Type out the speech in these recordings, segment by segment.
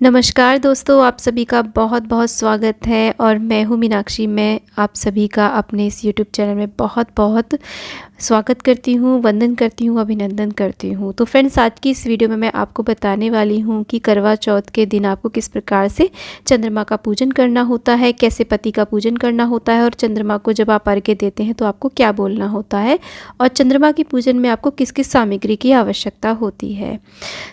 नमस्कार दोस्तों, आप सभी का बहुत बहुत स्वागत है और मैं हूँ मीनाक्षी। मैं आप सभी का अपने इस यूट्यूब चैनल में बहुत बहुत स्वागत करती हूँ, वंदन करती हूँ, अभिनंदन करती हूँ। तो फ्रेंड्स, आज की इस वीडियो में मैं आपको बताने वाली हूँ कि करवा चौथ के दिन आपको किस प्रकार से चंद्रमा का पूजन करना होता है, कैसे पति का पूजन करना होता है और चंद्रमा को जब आप अर्घ्य देते हैं तो आपको क्या बोलना होता है और चंद्रमा के पूजन में आपको किस किस सामग्री की आवश्यकता होती है।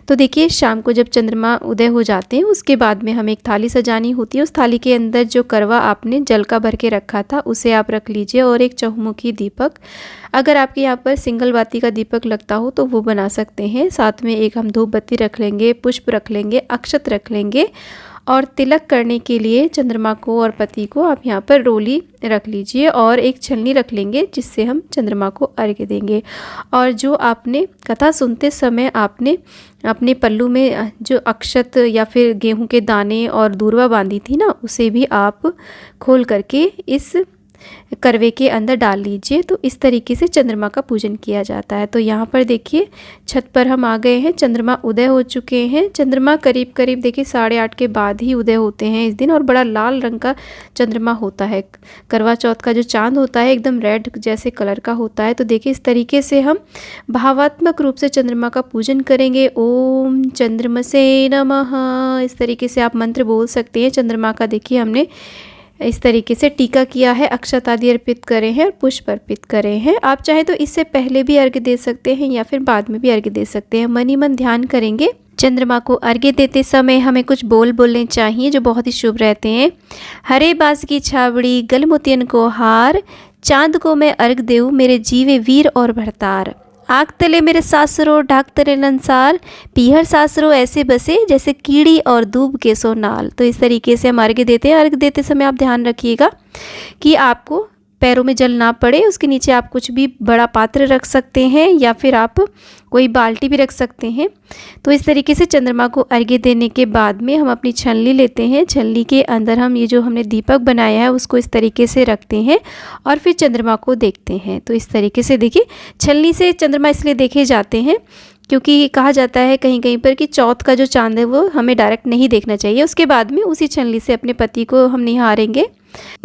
तो देखिए, शाम को जब चंद्रमा उदय हो जाते हैं उसके बाद में हमें एक थाली सजानी होती है। उस थाली के अंदर जो करवा आपने जल का भर के रखा था उसे आप रख लीजिए और एक चहुमुखी दीपक, अगर आपके यहाँ पर सिंगल बाती का दीपक लगता हो तो वो बना सकते हैं। साथ में एक हम धूप बत्ती रख लेंगे, पुष्प रख लेंगे, अक्षत रख लेंगे और तिलक करने के लिए चंद्रमा को और पति को आप यहाँ पर रोली रख लीजिए और एक छलनी रख लेंगे जिससे हम चंद्रमा को अर्घ्य देंगे। और जो आपने कथा सुनते समय आपने अपने पल्लू में जो अक्षत या फिर गेहूं के दाने और दूर्वा बांधी थी ना, उसे भी आप खोल करके इस करवे के अंदर डाल लीजिए। तो इस तरीके से चंद्रमा का पूजन किया जाता है। तो यहाँ पर देखिए, छत पर हम आ गए हैं, चंद्रमा उदय हो चुके हैं। चंद्रमा करीब करीब देखिए 8:30 के बाद ही उदय होते हैं इस दिन और बड़ा लाल रंग का चंद्रमा होता है। करवा चौथ का जो चांद होता है एकदम रेड जैसे कलर का होता है। तो देखिए, इस तरीके से हम भावात्मक रूप से चंद्रमा का पूजन करेंगे। ओम चंद्रमसे नमः, इस तरीके से आप मंत्र बोल सकते हैं। चंद्रमा का देखिए हमने इस तरीके से टीका किया है, अक्षत आदि अर्पित करे हैं और पुष्प अर्पित करे हैं। आप चाहे तो इससे पहले भी अर्घ्य दे सकते हैं या फिर बाद में भी अर्घ्य दे सकते हैं। मन ही मन ध्यान करेंगे। चंद्रमा को अर्घ्य देते समय हमें कुछ बोल बोलने चाहिए जो बहुत ही शुभ रहते हैं। हरे बास की छावड़ी, गल मोतियन को हार, चांद को मैं अर्घ देऊँ, मेरे जीवे वीर और भरतार। आग तले मेरे सासरो, ढाक तले लंसार, पीहर सासरो ऐसे बसे जैसे कीड़ी और दूब के सो नाल। तो इस तरीके से हम अर्घ्य देते हैं। अर्घ्य देते समय आप ध्यान रखिएगा कि आपको पैरों में जल ना पड़े। उसके नीचे आप कुछ भी बड़ा पात्र रख सकते हैं या फिर आप कोई बाल्टी भी रख सकते हैं। तो इस तरीके से चंद्रमा को अर्घ्य देने के बाद में हम अपनी छलनी लेते हैं। छलनी के अंदर हम ये जो हमने दीपक बनाया है उसको इस तरीके से रखते हैं और फिर चंद्रमा को देखते हैं। तो इस तरीके से देखिए, छलनी से चंद्रमा इसलिए देखे जाते हैं क्योंकि कहा जाता है कहीं कहीं पर कि चौथ का जो चांद है वो हमें डायरेक्ट नहीं देखना चाहिए। उसके बाद में उसी छलनी से अपने पति को हम निहारेंगे।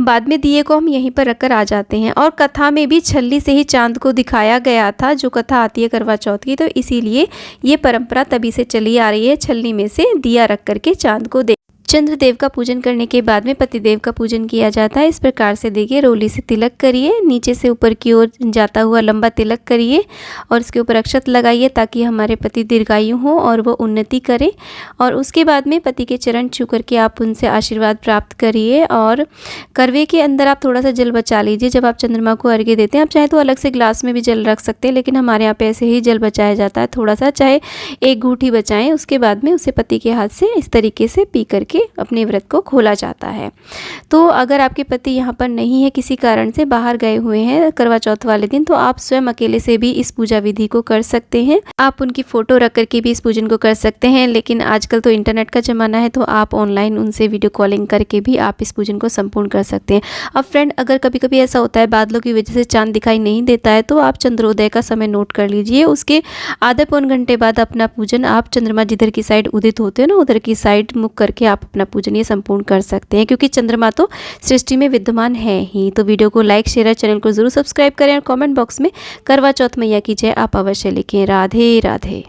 बाद में दिए को हम यहीं पर रखकर आ जाते हैं। और कथा में भी छलनी से ही चांद को दिखाया गया था, जो कथा आती है करवा चौथ की। तो इसीलिए ये परंपरा तभी से चली आ रही है, छलनी में से दिया रख करके चांद को चंद्रदेव का पूजन करने के बाद में पतिदेव का पूजन किया जाता है। इस प्रकार से देखिए, रोली से तिलक करिए, नीचे से ऊपर की ओर जाता हुआ लंबा तिलक करिए और उसके ऊपर अक्षत लगाइए ताकि हमारे पति दीर्घायु हो और वो उन्नति करें। और उसके बाद में पति के चरण छू करके आप उनसे आशीर्वाद प्राप्त करिए। और करवे के अंदर आप थोड़ा सा जल बचा लीजिए। जब आप चंद्रमा को अर्घ्य देते हैं, आप चाहे तो अलग से ग्लास में भी जल रख सकते हैं, लेकिन हमारे यहाँ पे ऐसे ही जल बचाया जाता है। थोड़ा सा, चाहे एक घूंट ही बचाएं। उसके बाद में उसे पति के हाथ से इस तरीके से पी करके अपने व्रत को खोला जाता है। तो अगर आपके पति यहाँ पर नहीं है, किसी कारण से बाहर गए हुए हैं करवा चौथ वाले दिन, तो आप स्वयं अकेले से भी इस पूजा विधि को कर सकते हैं। आप उनकी फोटो रख करके भी इस पूजन को कर सकते हैं, लेकिन आजकल तो इंटरनेट का जमाना है तो आप ऑनलाइन उनसे वीडियो कॉलिंग करके भी आप इस पूजन को संपूर्ण कर सकते हैं। अब फ्रेंड, अगर कभी कभी ऐसा होता है बादलों की वजह से चांद दिखाई नहीं देता है, तो आप चंद्रोदय का समय नोट कर लीजिए। उसके आधे पौन घंटे बाद अपना पूजन आप चंद्रमा जिधर की साइड उदित होते हैं ना, उधर की साइड मुख करके आप अपना पूजन ये संपूर्ण कर सकते हैं, क्योंकि चंद्रमा तो सृष्टि में विद्यमान है ही। तो वीडियो को लाइक, शेयर, चैनल को जरूर सब्सक्राइब करें और कमेंट बॉक्स में करवा चौथ मैया की जय आप अवश्य लिखें। राधे राधे।